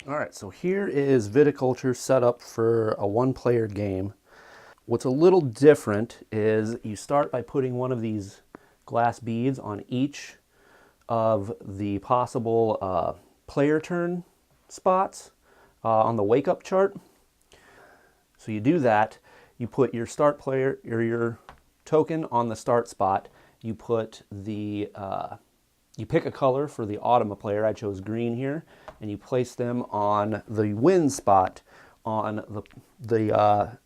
Alright, so here is Viticulture set up for a one-player game. What's a little different is you start by putting one of these glass beads on each of the possible player turn spots on the wake-up chart. So you do that, you put your start player, or your token on the start spot, you put the you pick a color for the Automa player, I chose green here, and you place them on the win spot on the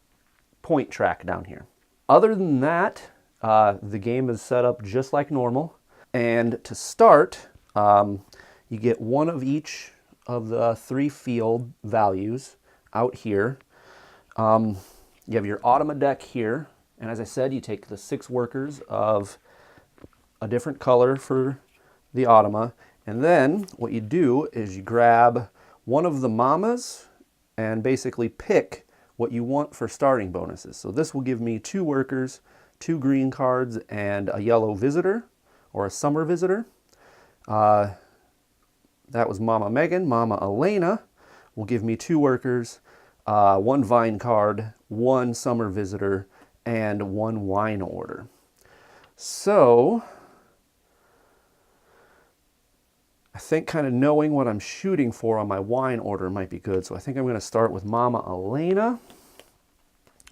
point track down here. Other than that, the game is set up just like normal. And to start, you get one of each of the 3 field values out here. You have your Automa deck here, and as I said, you take the 6 workers of a different color for the Automa, and then what you do is you grab one of the mamas and basically pick what you want for starting bonuses. So this will give me 2 workers, 2 green cards, and a yellow visitor, or a summer visitor. That was Mama Megan. Mama Elena will give me 2 workers, 1 vine card, 1 summer visitor, and 1 wine order. So I think kind of knowing what I'm shooting for on my wine order might be good. So I think I'm going to start with Mama Elena,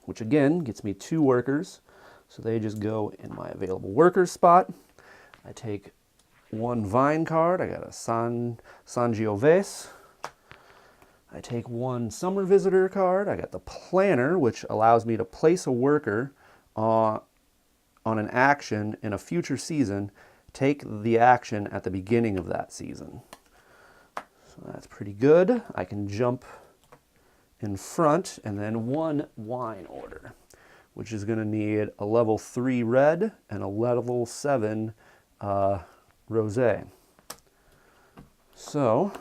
which again gets me 2 workers. So they just go in my available workers spot. I take 1 vine card. I got a Sangiovese. I take 1 summer visitor card. I got the planner, which allows me to place a worker on an action in a future season. Take the action at the beginning of that season. So that's pretty good. I can jump in front, and then 1 wine order, which is going to need a level 3 red and a level 7 rosé. So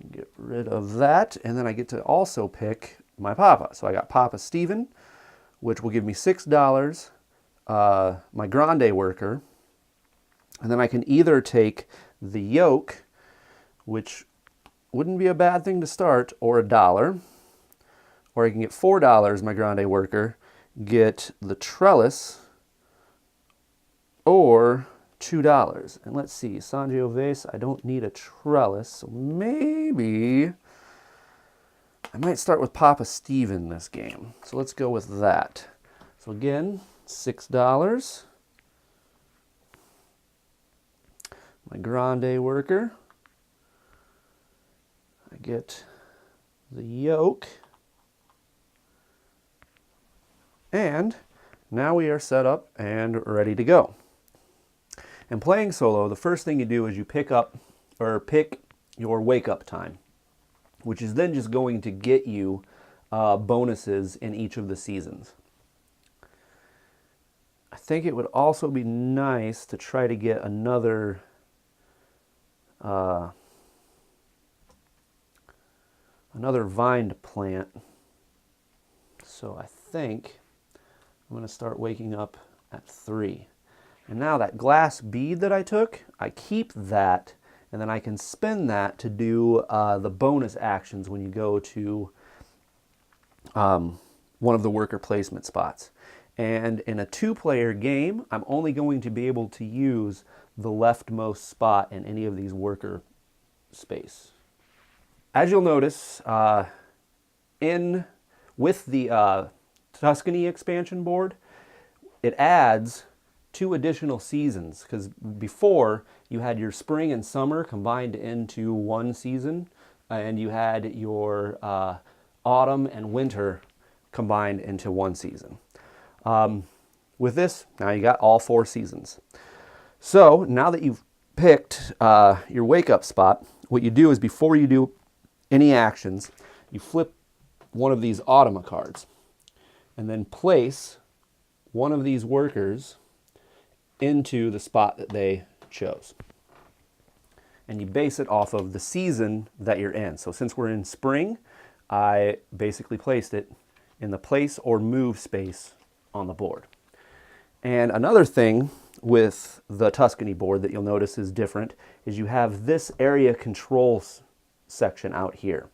get rid of that, and then I get to also pick my Papa. So I got Papa Steven, which will give me $6, my Grande worker, and then I can either take the yolk, which wouldn't be a bad thing to start, or $1, or I can get $4, my Grande worker, get the trellis or $2. And let's see, Sanjay Vase, I don't need a trellis, so maybe I might start with Papa Steve in this game. So let's go with that. So again, $6. My grande worker. I get the yolk. And now we are set up and ready to go. And playing solo, the first thing you do is you pick your wake up time, which is then just going to get you bonuses in each of the seasons. I think it would also be nice to try to get another vine to plant. So I think I'm going to start waking up at 3. And now that glass bead that I took, I keep that, and then I can spend that to do the bonus actions when you go to one of the worker placement spots. And in a 2-player game, I'm only going to be able to use the leftmost spot in any of these worker space. As you'll notice, with the Tuscany expansion board, it adds 2 additional seasons, because before you had your spring and summer combined into 1 season, and you had your autumn and winter combined into 1 season. With this, now you got all 4 seasons. So now that you've picked your wake up spot, what you do is before you do any actions, you flip one of these Automa cards and then place one of these workers into the spot that they chose. And you base it off of the season that you're in. So since we're in spring, I basically placed it in the place or move space on the board. And another thing with the Tuscany board that you'll notice is different is you have this area controls section out here.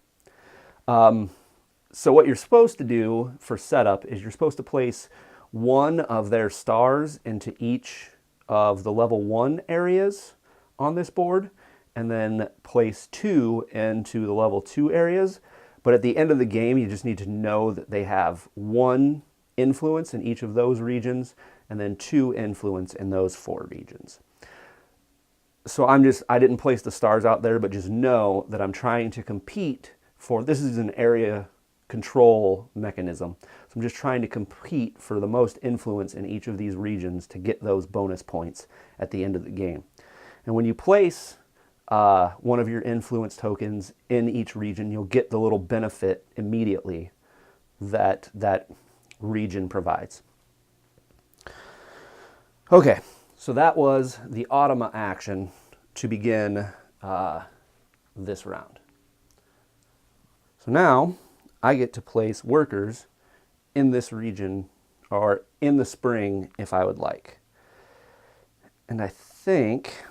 So what you're supposed to do for setup is you're supposed to place one of their stars into each of the level 1 areas on this board, and then place 2 into the level 2 areas. But at the end of the game, you just need to know that they have 1 influence in each of those regions, and then 2 influence in those 4 regions. So I didn't place the stars out there, but just know that I'm trying to compete for, this is an area control mechanism. So I'm just trying to compete for the most influence in each of these regions to get those bonus points at the end of the game. And when you place one of your influence tokens in each region, you'll get the little benefit immediately that that region provides. Okay, so that was the Automa action to begin this round. So now I get to place workers in this region, or in the spring if I would like. And I think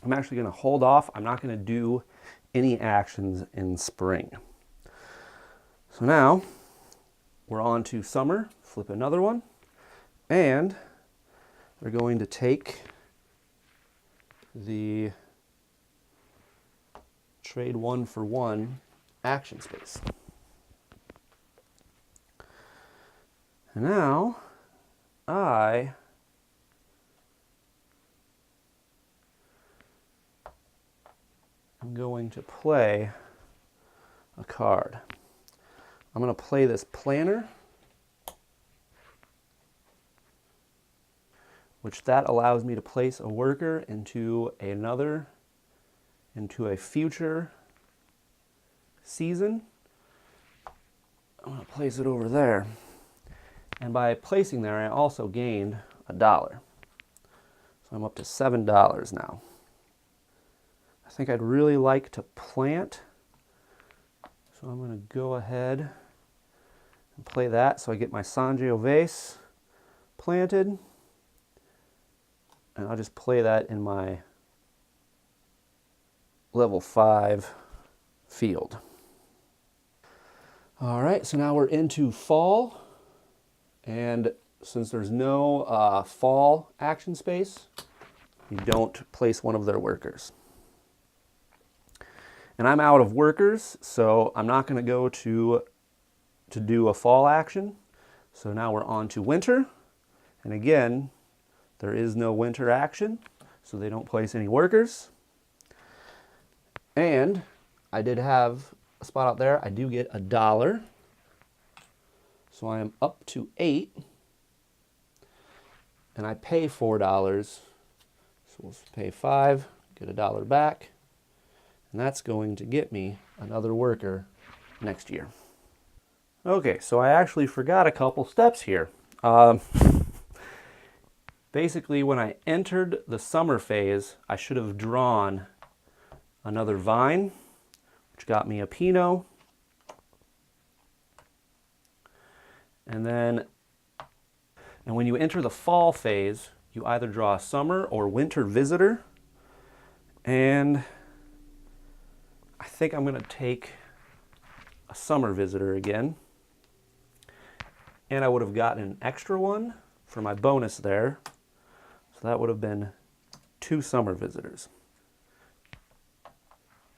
I'm actually going to hold off. I'm not going to do any actions in spring. So now we're on to summer. Flip another one. And we're going to take the trade 1-for-1 action space. And now I'm going to play a card. I'm going to play this planner, which that allows me to place a worker into a future season. I'm going to place it over there. And by placing there, I also gained $1. So I'm up to $7 now. I think I'd really like to plant. So I'm going to go ahead and play that so I get my Sanjay vase planted. And I'll just play that in my level 5 field. All right, so now we're into fall, and since there's no fall action space, you don't place one of their workers. And I'm out of workers, so I'm not going to go to do a fall action. So now we're on to winter, and again, there is no winter action, so they don't place any workers. And I did have a spot out there. I do get $1. So I am up to 8. And I pay $4. So we'll pay 5, get $1 back. And that's going to get me another worker next year. Okay, so I actually forgot a couple steps here. Basically, when I entered the summer phase, I should have drawn another vine, which got me a Pinot. And when you enter the fall phase, you either draw a summer or winter visitor. And I think I'm going to take a summer visitor again. And I would have gotten an extra one for my bonus there. So that would have been 2 summer visitors.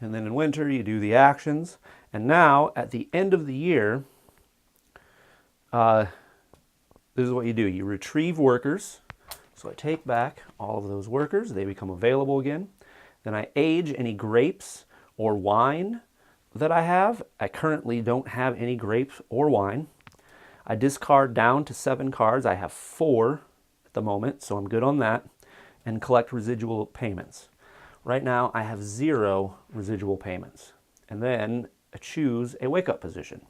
And then in winter, you do the actions. And now, at the end of the year, this is what you do. You retrieve workers. So I take back all of those workers. They become available again. Then I age any grapes or wine that I have. I currently don't have any grapes or wine. I discard down to 7 cards. I have 4 at the moment, so I'm good on that. And collect residual payments. Right now, I have 0 residual payments. And then I choose a wake-up position.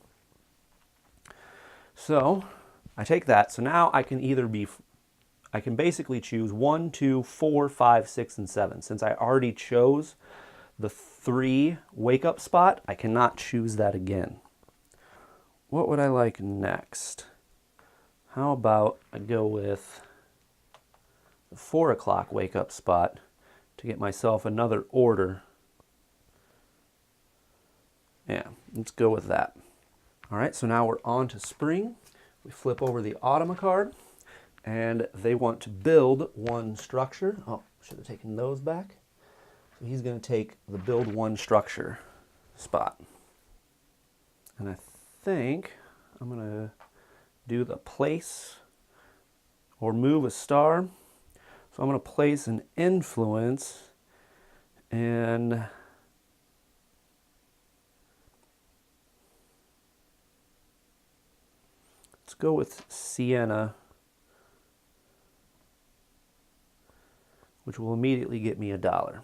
So I take that. So now I can basically choose 1, 2, 4, 5, 6, and 7. Since I already chose the 3 wake-up spot, I cannot choose that again. What would I like next? How about I go with the 4 o'clock wake-up spot to get myself another order. Yeah, let's go with that. All right, so now we're on to spring. We flip over the Automa card, and they want to build 1 structure. Oh, should have taken those back. So he's going to take the build 1 structure spot. And I think I'm going to do the place or move a star. So I'm going to place an influence, and let's go with Sienna, which will immediately get me $1.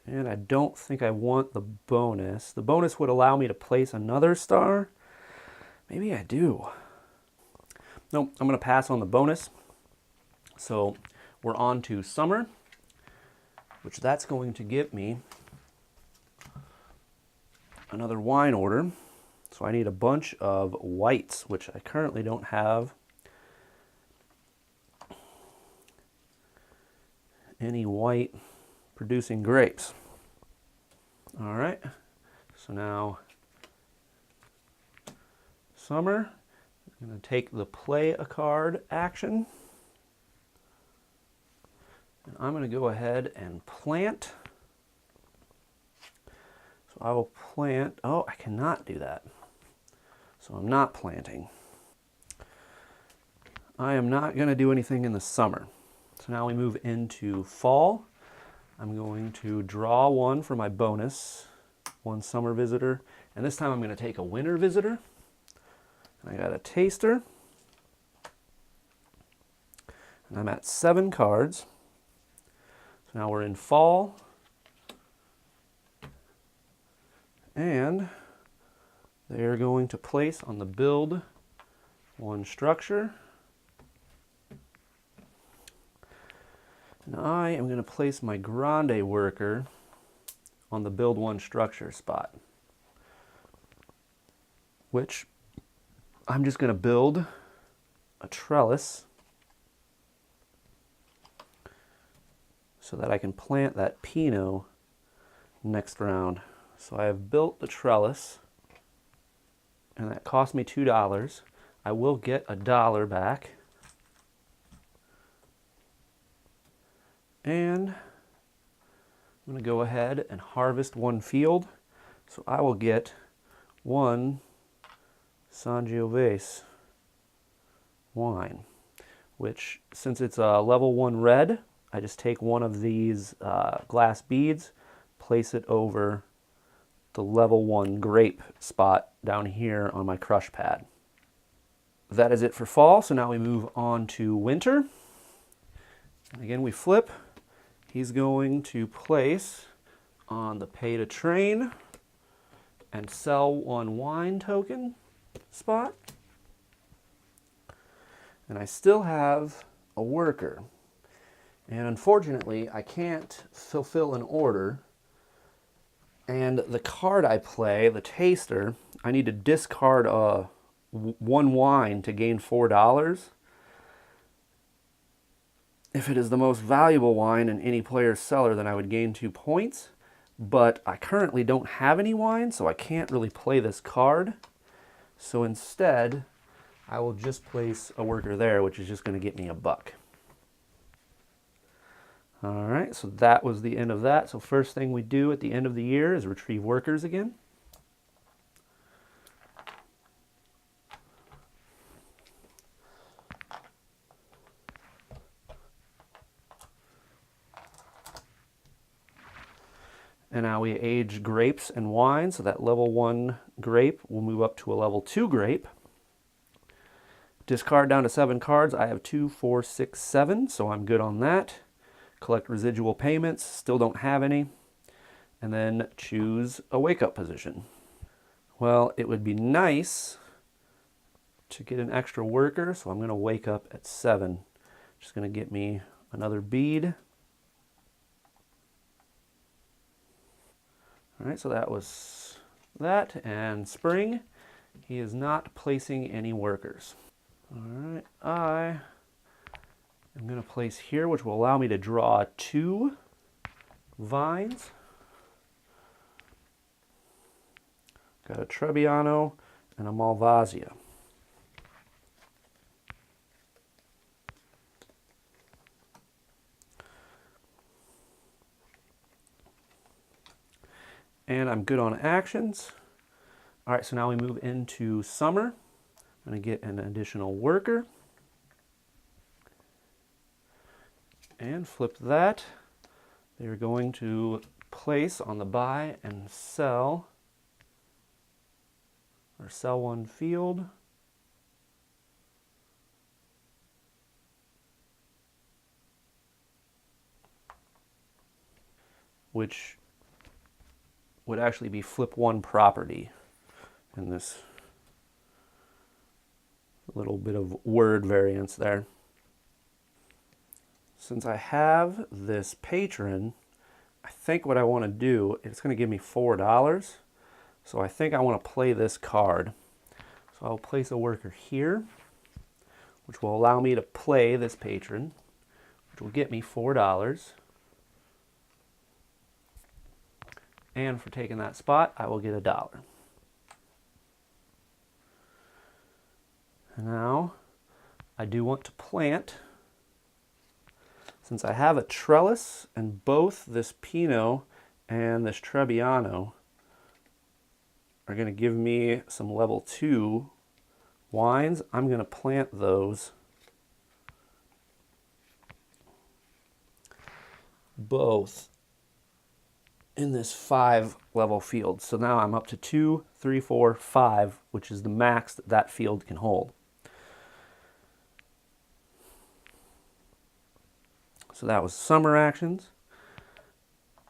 And I don't think I want the bonus. The bonus would allow me to place another star. Maybe I do. Nope, I'm going to pass on the bonus. So we're on to summer, which that's going to give me another wine order. So I need a bunch of whites, which I currently don't have any white producing grapes. All right, so now summer, I'm going to take the play a card action. And I'm going to go ahead and plant. So I will plant, oh, I cannot do that. So I'm not planting. I am not going to do anything in the summer. So now we move into fall. I'm going to draw 1 for my bonus, 1 summer visitor. And this time I'm going to take a winter visitor. I got a taster. And I'm at 7 cards. So now we're in fall. And they're going to place on the build 1 structure. And I am going to place my grande worker on the build 1 structure spot, which I'm just going to build a trellis so that I can plant that Pinot next round. So I have built the trellis. and that cost me $2. I will get $1 back. And I'm going to go ahead and harvest one field. So I will get one Sangiovese wine, which, since it's a level 1 red, I just take one of these glass beads, place it over the level 1 grape spot down here on my crush pad. That is it for fall, so now we move on to winter. And again, we flip. He's going to place on the pay to train and sell one wine token spot. And I still have a worker. And unfortunately, I can't fulfill an order. And the card I play, the taster, I need to discard one wine to gain $4. If it is the most valuable wine in any player's cellar, then I would gain 2 points. But I currently don't have any wine, so I can't really play this card. So instead, I will just place a worker there, which is just going to get me $1. All right, so that was the end of that. So first thing we do at the end of the year is retrieve workers again. And now we age grapes and wine, so that level 1 grape will move up to a level 2 grape. Discard down to 7 cards. I have 2, 4, 6, 7, so I'm good on that. Collect residual payments, still don't have any. And then choose a wake-up position. Well, it would be nice to get an extra worker, so I'm going to wake up at 7. Just going to get me another bead. All right, so that was that. And spring, he is not placing any workers. All right, I am going to place here, which will allow me to draw 2 vines. Got a Trebbiano and a Malvasia. And I'm good on actions. All right, so now we move into summer. I'm going to get an additional worker. And flip that. They're going to place on the buy and sell, or sell one field. Which would actually be flip one property in this little bit of word variance there. Since I have this patron, I think what I want to do, it's going to give me $4. So I think I want to play this card. So I'll place a worker here, which will allow me to play this patron, which will get me $4. And for taking that spot, I will get $1. Now, I do want to plant. Since I have a trellis, and both this Pinot and this Trebbiano are going to give me some level 2 wines, I'm going to plant those both in this 5 level field. So now I'm up to 2, 3, 4, 5, which is the max that that field can hold. So that was summer actions.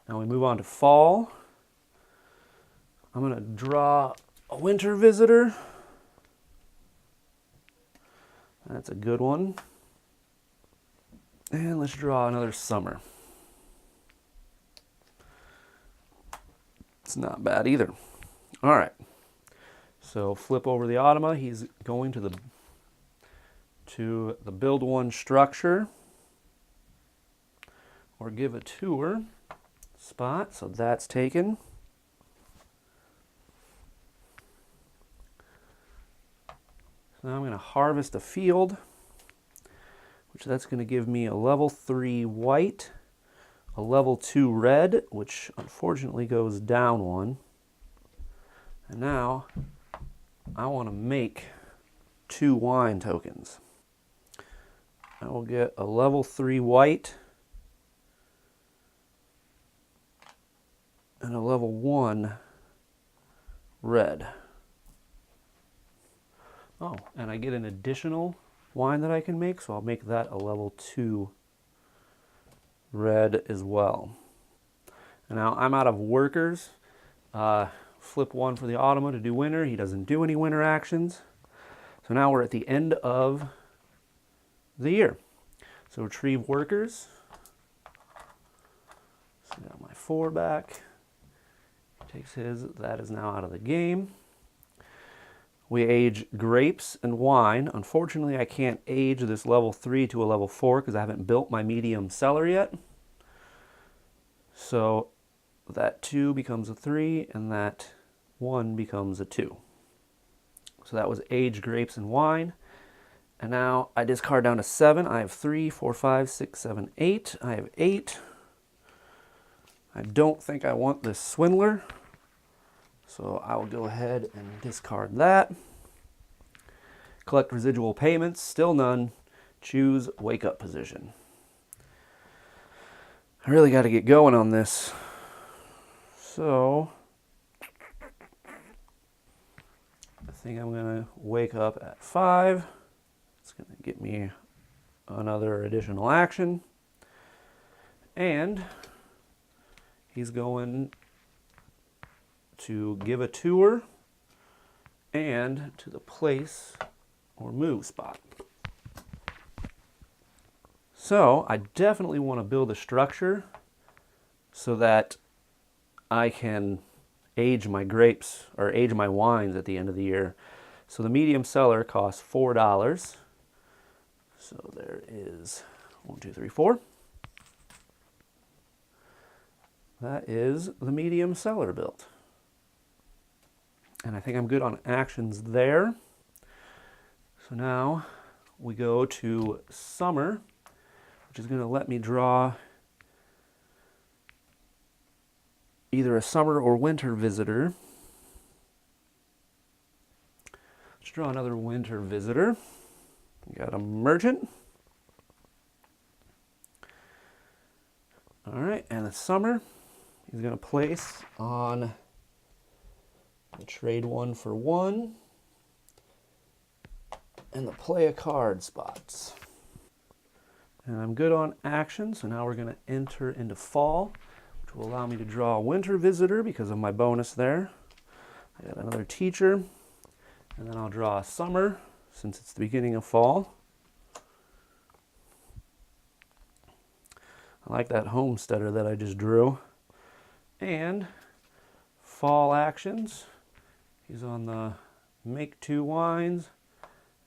Now we move on to fall. I'm going to draw a winter visitor. That's a good one. And let's draw another summer. It's not bad either. All right. So flip over the automa. He's going to the build one structure, or give a tour spot. So that's taken. So now I'm going to harvest a field, which that's going to give me a level 3 white, a level 2 red, which unfortunately goes down 1. And now I want to make 2 wine tokens. I will get a level 3 white and a level 1 red. Oh, and I get an additional wine that I can make, so I'll make that a level 2 red as well. And now I'm out of workers. Flip 1 for the Automa to do winter. He doesn't do any winter actions. So now we're at the end of the year. So retrieve workers. So I got my 4 back. He takes his. That is now out of the game. We age grapes and wine. Unfortunately, I can't age this level 3 to a level 4 because I haven't built my medium cellar yet. So that 2 becomes a 3 and that 1 becomes a 2. So that was age grapes and wine. And now I discard down to 7. I have 3, 4, 5, 6, 7, 8. I have 8. I don't think I want this swindler. So I will go ahead and discard that. Collect residual payments, still none. Choose wake up position. I really got to get going on this. So I think I'm going to wake up at 5. It's going to get me another additional action. And he's going to give a tour and to the place or move spot. So I definitely want to build a structure so that I can age my grapes or age my wines at the end of the year. So the medium cellar costs $4. So there is 1, 2, 3, 4. That is the medium cellar built. And I think I'm good on actions there. So now we go to summer, which is going to let me draw either a summer or winter visitor. Let's draw another winter visitor. We got a merchant. All right, and the summer, he's going to place on the trade 1 for 1 and the play a card spots. And I'm good on action, so now we're going to enter into fall, which will allow me to draw a winter visitor because of my bonus there. I got another teacher, and then I'll draw a summer since it's the beginning of fall. I like that homesteader that I just drew. And fall actions. He's on the make 2 wines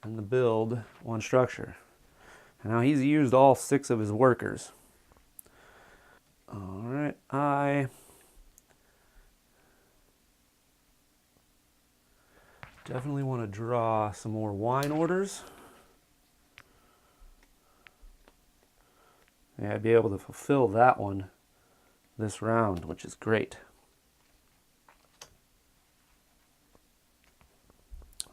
and the build 1 structure. And now he's used all 6 of his workers. All right, I definitely want to draw some more wine orders. Yeah, I'd be able to fulfill that one this round, which is great.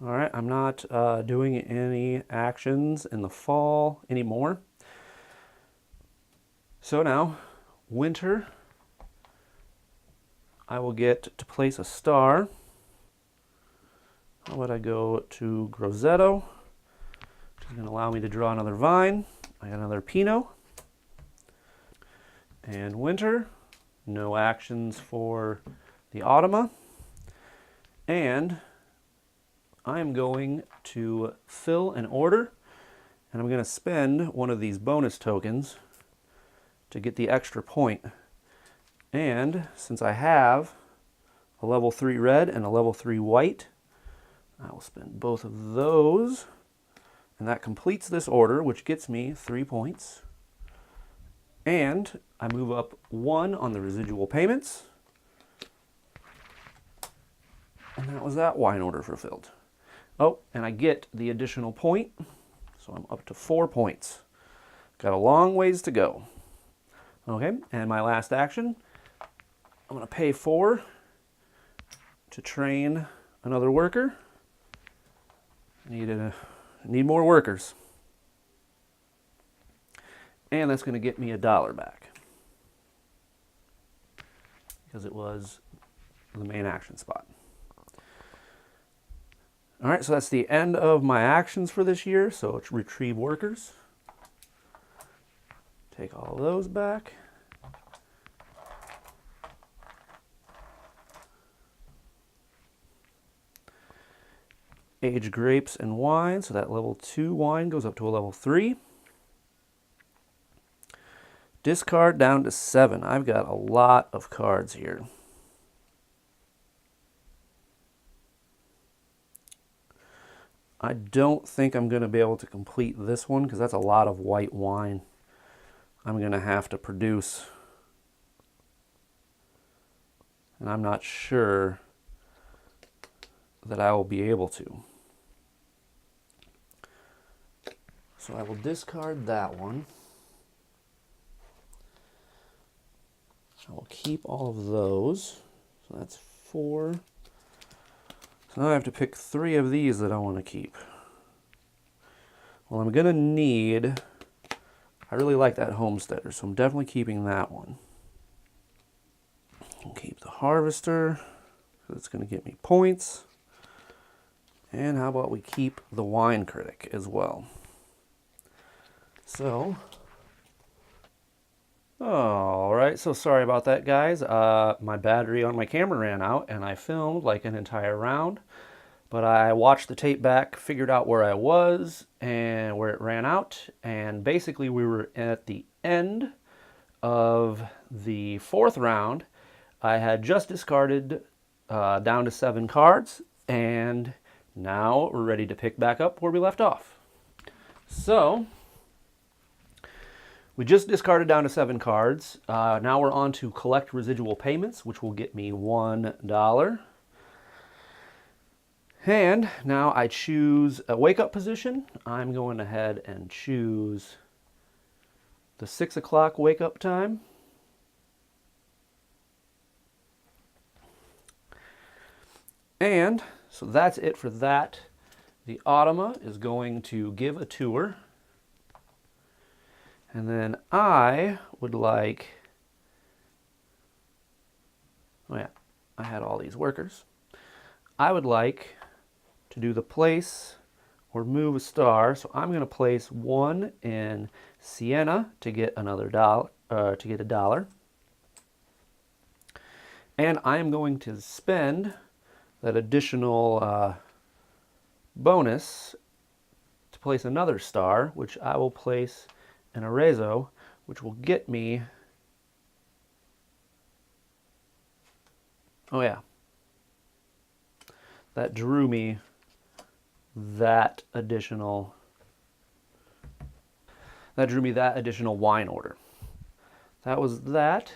All right, I'm not doing any actions in the fall anymore. So now, winter, I will get to place a star. How about I go to Grosseto, which is going to allow me to draw another vine. I got another Pinot. And winter, no actions for the Automa. And I'm going to fill an order, and I'm going to spend one of these bonus tokens to get the extra point. And since I have a level 3 red and a level 3 white, I will spend both of those, and that completes this order, which gets me 3 points. And I move up 1 on the residual payments, and that was that wine order fulfilled. Oh, and I get the additional point, so I'm up to 4 points. Got a long ways to go. Okay, and my last action, I'm going to pay 4 to train another worker. Need more workers. And that's going to get me $1 back, because it was the main action spot. All right, so that's the end of my actions for this year. So it's retrieve workers. Take all of those back. Age grapes and wine. So that level 2 wine goes up to a level 3. Discard down to 7. I've got a lot of cards here. I don't think I'm going to be able to complete this one because that's a lot of white wine I'm going to have to produce. And I'm not sure that I will be able to. So I will discard that one. I will keep all of those. So that's 4. So now I have to pick 3 of these that I want to keep. Well, I'm going to need... I really like that homesteader, so I'm definitely keeping that one. I'll keep the harvester, because it's going to get me points. And how about we keep the wine critic as well? So... Alright, so sorry about that, guys. My battery on my camera ran out and I filmed like an entire round. But I watched the tape back, figured out where I was and where it ran out. And basically we were at the end of the 4th round. I had just discarded down to 7 cards. And now we're ready to pick back up where we left off. So... we just discarded down to 7 cards. Now we're on to collect residual payments, which will get me $1. And now I choose a wake-up position. I'm going ahead and choose the 6 o'clock wake-up time. And so that's it for that. The Automa is going to give a tour. And then I would like, oh yeah, I had all these workers. I would like to do the place or move a star. So I'm going to place 1 in Sienna to get another $1, to get $1. And I am going to spend that additional bonus to place another star, which I will place an Arezzo, which will get me, oh yeah, that drew me that additional wine order. That was that.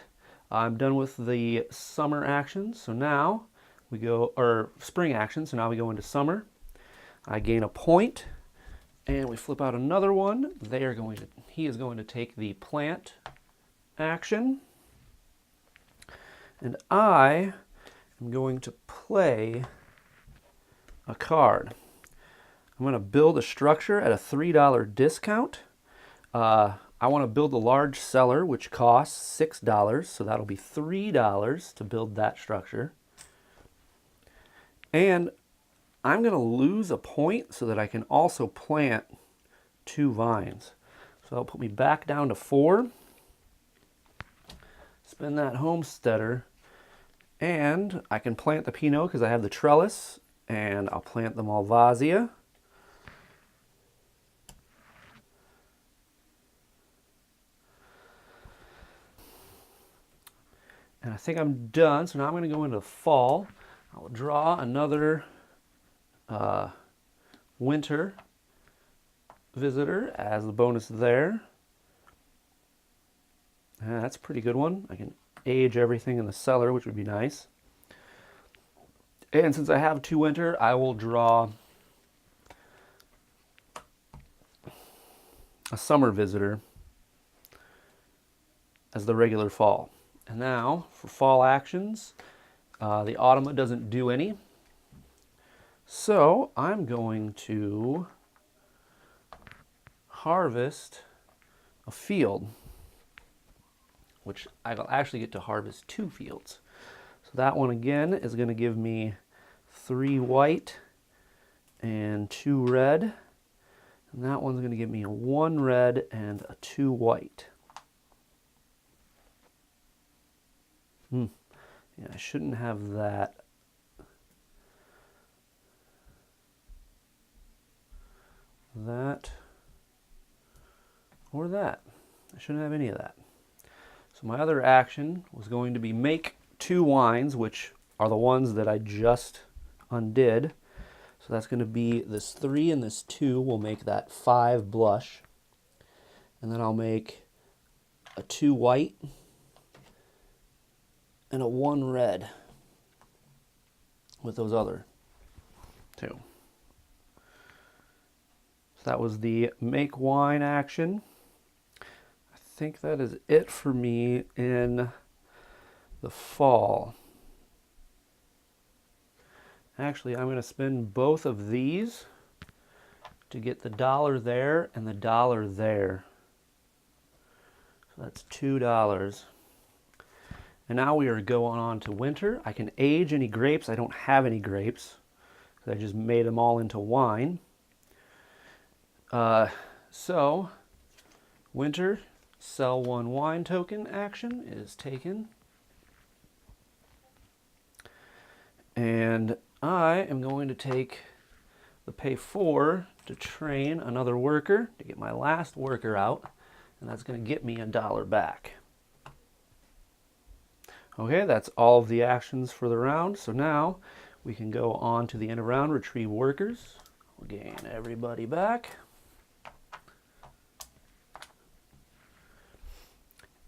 I'm done with the summer actions, so now we go, or spring actions, so now we go into summer. I gain a point. And we flip out another one. He is going to take the plant action. And I am going to play a card. I'm going to build a structure at a $3 discount. I want to build a large cellar, which costs $6. So that'll be $3 to build that structure. And I'm going to lose a point so that I can also plant 2 vines. So that'll put me back down to 4. Spin that homesteader. And I can plant the Pinot because I have the trellis. And I'll plant the Malvasia. And I think I'm done. So now I'm going to go into fall. I'll draw another winter visitor as the bonus there. That's a pretty good one. I can age everything in the cellar, which would be nice. And since I have 2 winter, I will draw a summer visitor as the regular fall. And now for fall actions, the Automa doesn't do any. So I'm going to harvest a field, which I'll actually get to harvest 2 fields. So that one again is going to give me 3 white and 2 red. And that one's going to give me a 1 red and a 2 white. Yeah, I shouldn't have that. That or that. I shouldn't have any of that. So my other action was going to be make 2 wines, which are the ones that I just undid. So that's going to be this 3 and this 2 will make that 5 blush. And then I'll make a 2 white and a 1 red with those other 2. So that was the make wine action. I think that is it for me in the fall. Actually, I'm going to spend both of these to get the $1 there and the $1 there. So that's $2. And now we are going on to winter. I can age any grapes. I don't have any grapes because I just made them all into wine. So winter, sell 1 wine token action is taken. And I am going to take the pay 4 to train another worker to get my last worker out. And that's going to get me $1 back. Okay, that's all of the actions for the round. So now we can go on to the end of round, retrieve workers. We'll gain everybody back.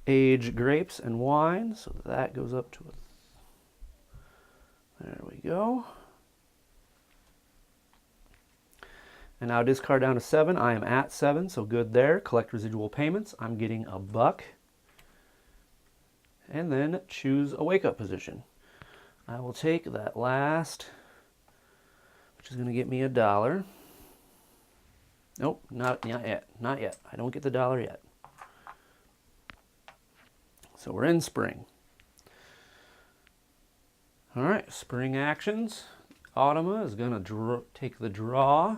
Age grapes and wine, so that goes up to there we go. And now discard down to 7. I am at 7, so good there. Collect residual payments. I'm getting $1. And then choose a wake-up position. I will take that last, which is going to get me $1. Nope, not yet. Not yet. I don't get the $1 yet. So we're in spring. All right, spring actions. Automa is going to take the draw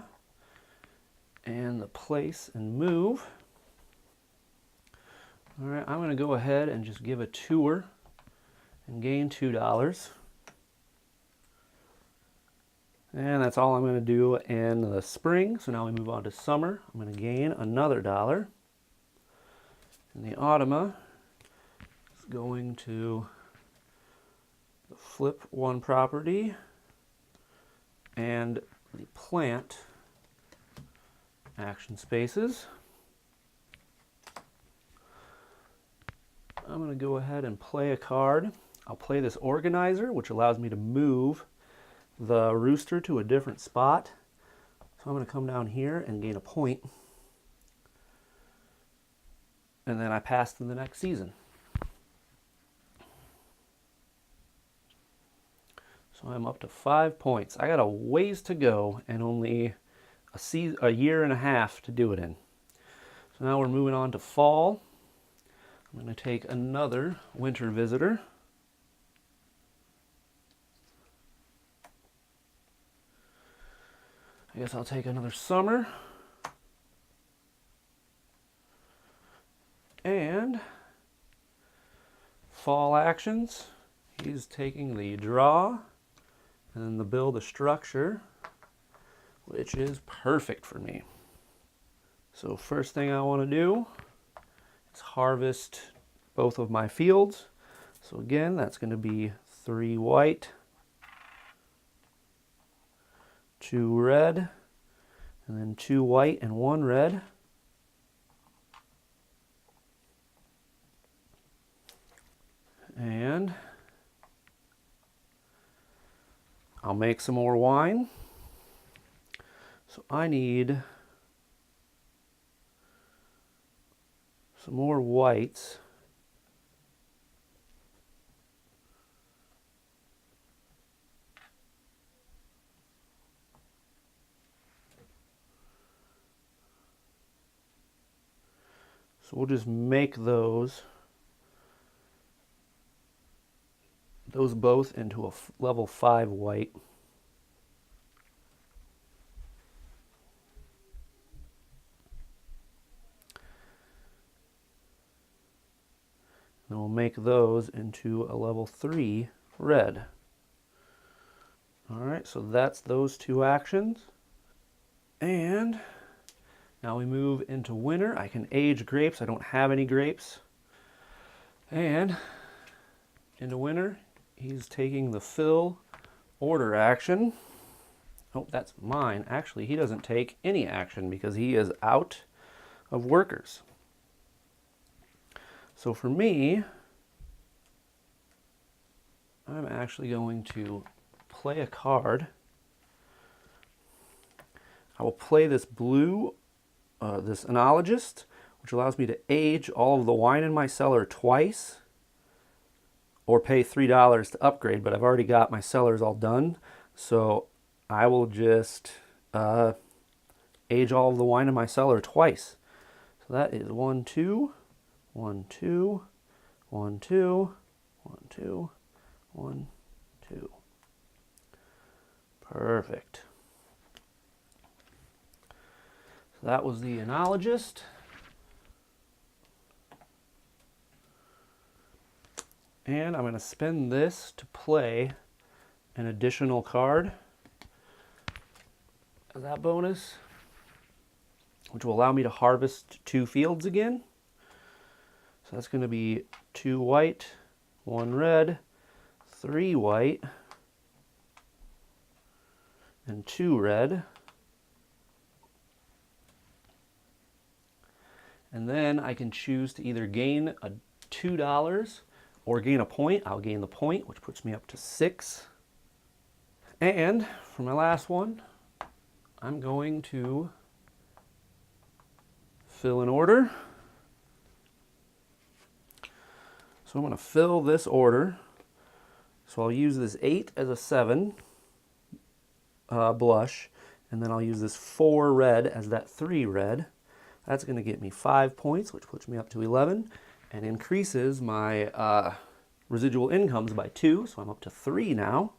and the place and move. All right, I'm going to go ahead and just give a tour and gain $2. And that's all I'm going to do in the spring. So now we move on to summer. I'm going to gain another $1. And the Automa is going to flip 1 property and the plant action spaces. I'm going to go ahead and play a card. I'll play this organizer, which allows me to move the rooster to a different spot. So I'm going to come down here and gain a point. And then I pass to the next season. So I'm up to 5 points. I got a ways to go and only a year and a half to do it in. So now we're moving on to fall. I'm going to take another winter visitor. I guess I'll take another summer. And fall actions. He's taking the draw and then the build a structure, which is perfect for me. So first thing I want to do is harvest both of my fields. So again, that's going to be 3 white, 2 red, and then 2 white and 1 red. And I'll make some more wine. So I need some more whites. So we'll just make those both into a level 5 white. And we'll make those into a level 3 red. All right, so that's those two actions. And now we move into winter. I can age grapes. I don't have any grapes. And into winter, he's taking the fill order action. Oh, that's mine. Actually, he doesn't take any action because he is out of workers. So for me, I'm actually going to play a card. I will play this blue, this enologist, which allows me to age all of the wine in my cellar twice, or pay $3 to upgrade, but I've already got my cellars all done, so I will just age all of the wine in my cellar twice. So that is 1, 2, 1, 2, 1, 2, 1, 2, 1, 2. Perfect. So that was the enologist. And I'm going to spend this to play an additional card as that bonus, which will allow me to harvest 2 fields again. So that's going to be 2 white, 1 red, 3 white, and 2 red. And then I can choose to either gain a $2 or gain a point. I'll gain the point, which puts me up to 6. And for my last one, I'm going to fill an order. So I'm going to fill this order. So I'll use this 8 as a 7 blush, and then I'll use this 4 red as that 3 red. That's going to get me 5 points, which puts me up to 11, and increases my residual incomes by 2, so I'm up to 3 now.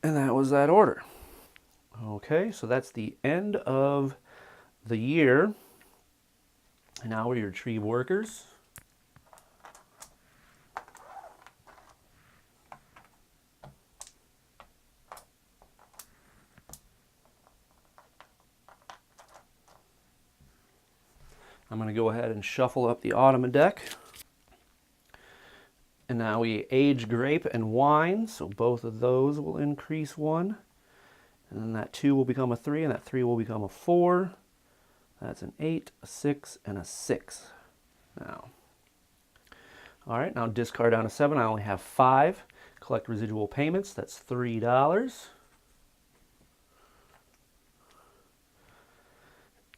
And that was that order. Okay, so that's the end of the year. And now we retrieve workers. I'm going to go ahead and shuffle up the Ottoman deck. And now we age grape and wine, so both of those will increase 1. And then that 2 will become a 3, and that 3 will become a 4. That's an 8, a 6, and a 6. Now, all right, now discard down to 7. I only have 5. Collect residual payments, that's $3.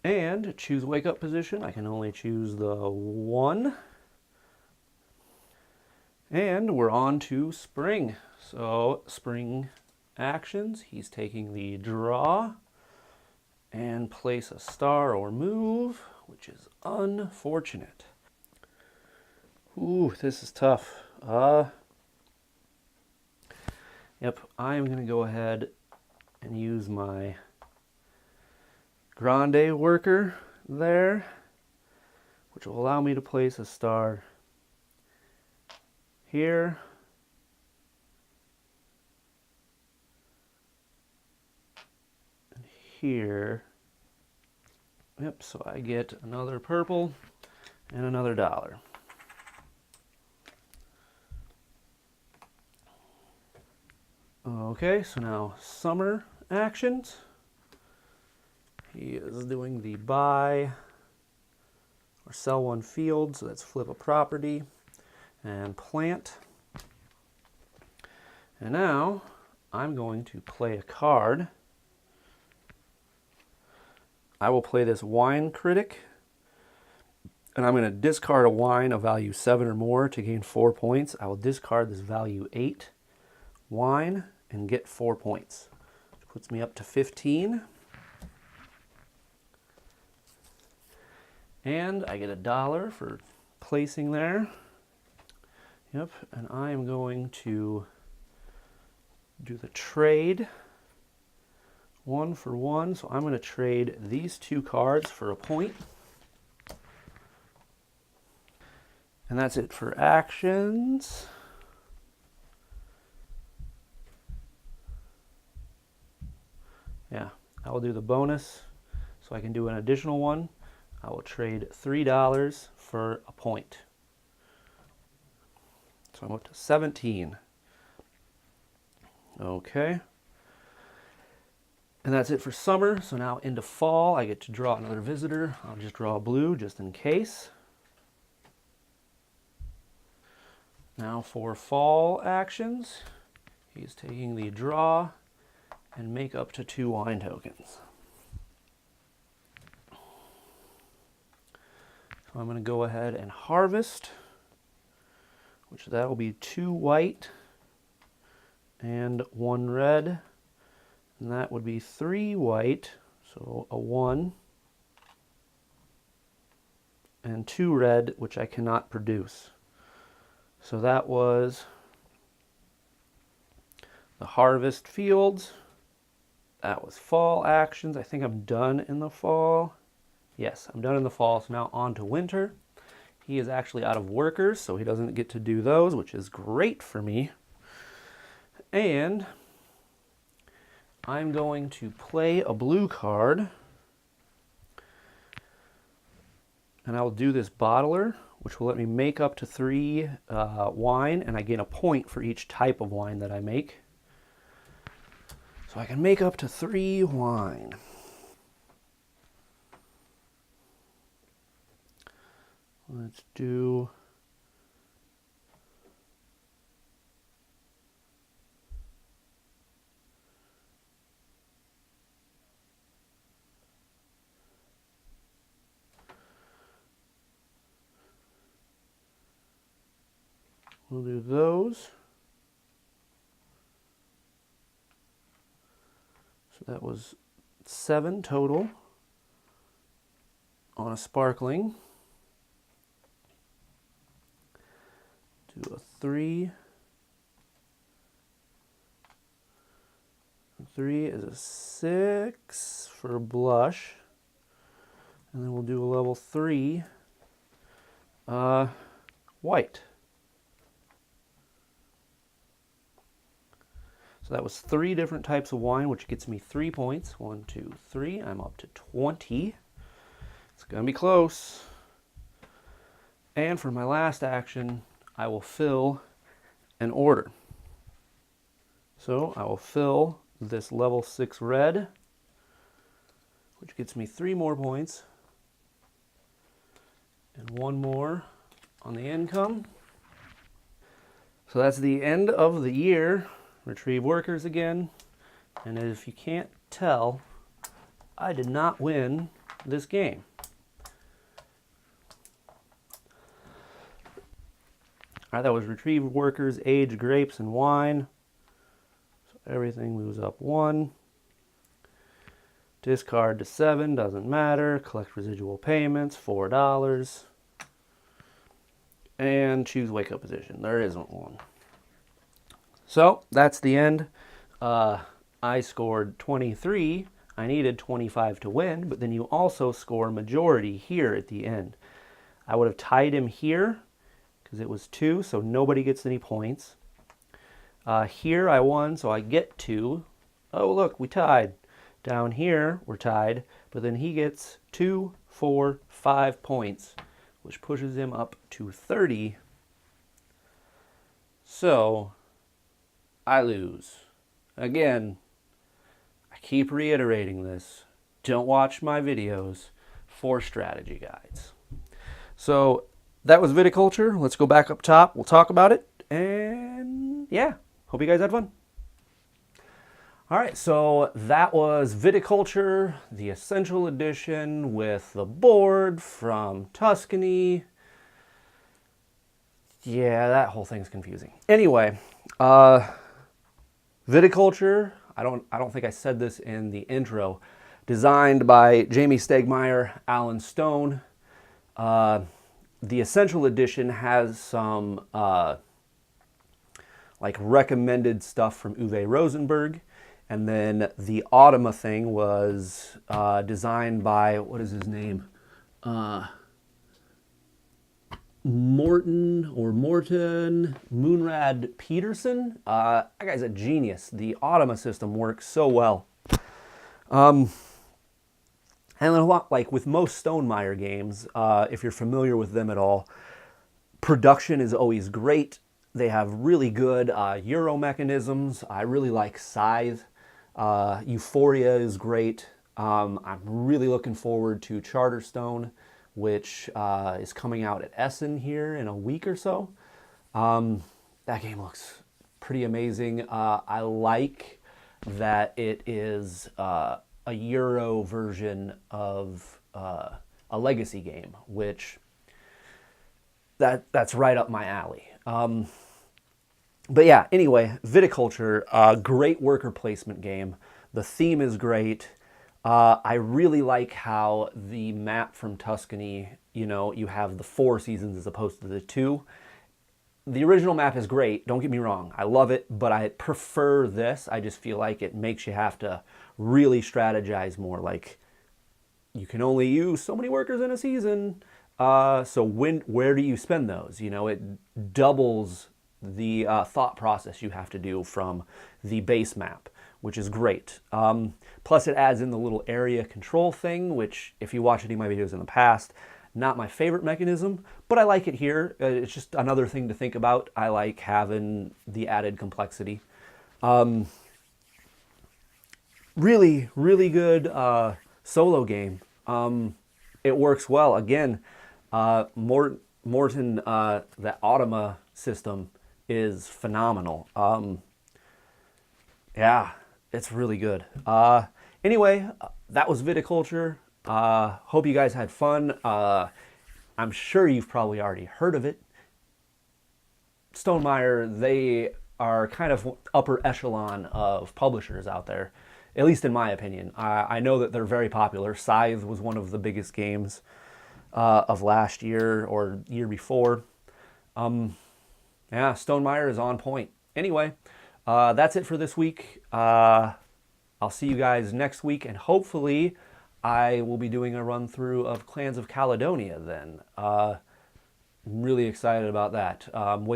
And choose wake up position. I can only choose the 1. And we're on to spring. So spring actions, he's taking the draw and place a star or move, which is unfortunate. Ooh, this is tough. Yep, I'm going to go ahead and use my grande worker there, which will allow me to place a star here, and here. Yep, so I get another purple and another $1. Okay, so now summer actions. He is doing the buy or sell 1 field, so that's flip a property and plant. And now I'm going to play a card. I will play this wine critic, and I'm going to discard a wine of value 7 or more to gain 4 points. I will discard this value 8 wine and get 4 points, which puts me up to 15. And I get $1 for placing there. Yep, and I am going to do the trade 1 for 1. So I'm going to trade these 2 cards for a point. And that's it for actions. Yeah, I will do the bonus so I can do an additional one. I will trade $3 for a point. So I'm up to 17. Okay. And that's it for summer. So now into fall, I get to draw another visitor. I'll just draw a blue just in case. Now for fall actions, he's taking the draw and make up to 2 wine tokens. So I'm going to go ahead and harvest, which that will be 2 white and 1 red, and that would be 3 white, so a 1, and 2 red, which I cannot produce. So that was the harvest fields. That was fall actions. I think I'm done in the fall. Yes, I'm done in the fall, so now on to winter. He is actually out of workers, so he doesn't get to do those, which is great for me. And I'm going to play a blue card. And I will do this bottler, which will let me make up to 3 wine, and I gain a point for each type of wine that I make. So I can make up to 3 wine. Let's do we'll do those. So that was 7 total on a sparkling. Do a 3. 3 is a 6 for a blush. And then we'll do a level 3 white. So that was 3 different types of wine, which gets me 3 points. 1, 2, 3. I'm up to 20. It's going to be close. And for my last action, I will fill an order. So I will fill this level 6 red, which gets me 3 more points. And 1 more on the income. So that's the end of the year. Retrieve workers again. And if you can't tell, I did not win this game. All right, that was retrieve workers, age grapes, and wine. So everything moves up 1. Discard to 7, doesn't matter. Collect residual payments, $4. And choose wake up position. There isn't one. So that's the end. I scored 23. I needed 25 to win, but then you also score majority here at the end. I would have tied him here because it was 2, so nobody gets any points. Here I won, so I get 2. Oh, look, we tied. Down here, we're tied, but then he gets 2, 4, 5 points, which pushes him up to 30. So I lose. Again, I keep reiterating this. Don't watch my videos for strategy guides. So that was Viticulture. Let's go back up top. We'll talk about it. And yeah, hope you guys had fun. All right, so that was Viticulture, the Essential Edition with the board from Tuscany. Yeah, that whole thing's confusing. Anyway, Viticulture, I don't think I said this in the intro, designed by Jamey Stegmaier, Alan Stone. The Essential Edition has some like recommended stuff from Uwe Rosenberg. And then the Automa thing was designed by, what is his name? Morten, Monrad Pedersen. That guy's a genius. The Automa system works so well. And a lot, like with most Stonemaier games, if you're familiar with them at all, production is always great. They have really good Euro mechanisms. I really like Scythe. Euphoria is great. I'm really looking forward to Charterstone, which is coming out at Essen here in a week or so. That game looks pretty amazing. I like that it is a Euro version of a legacy game, which that's right up my alley. But yeah, anyway, Viticulture, great worker placement game. The theme is great. I really like how the map from Tuscany, you know, you have the 4 seasons as opposed to the 2. The original map is great, don't get me wrong. I love it, but I prefer this. I just feel like it makes you have to really strategize more. Like, you can only use so many workers in a season. So where do you spend those? You know, it doubles the thought process you have to do from the base map, which is great. Plus it adds in the little area control thing, which if you watch any of my videos in the past, not my favorite mechanism, but I like it here. It's just another thing to think about. I like having the added complexity. Really, really good solo game. It works well. Again, Morten, that Automa system is phenomenal. Yeah, it's really good. Anyway, that was Viticulture. Hope you guys had fun. I'm sure you've probably already heard of it. Stonemaier, they are kind of upper echelon of publishers out there, at least in my opinion. I know that they're very popular. Scythe was one of the biggest games of last year or year before. Yeah, Stonemaier is on point. Anyway, that's it for this week. I'll see you guys next week, and hopefully I will be doing a run through of Clans of Caledonia then. I'm really excited about that. I'm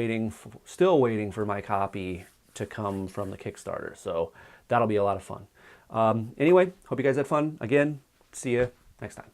still waiting for my copy to come from the Kickstarter, so that'll be a lot of fun. Anyway, hope you guys had fun. Again, see you next time.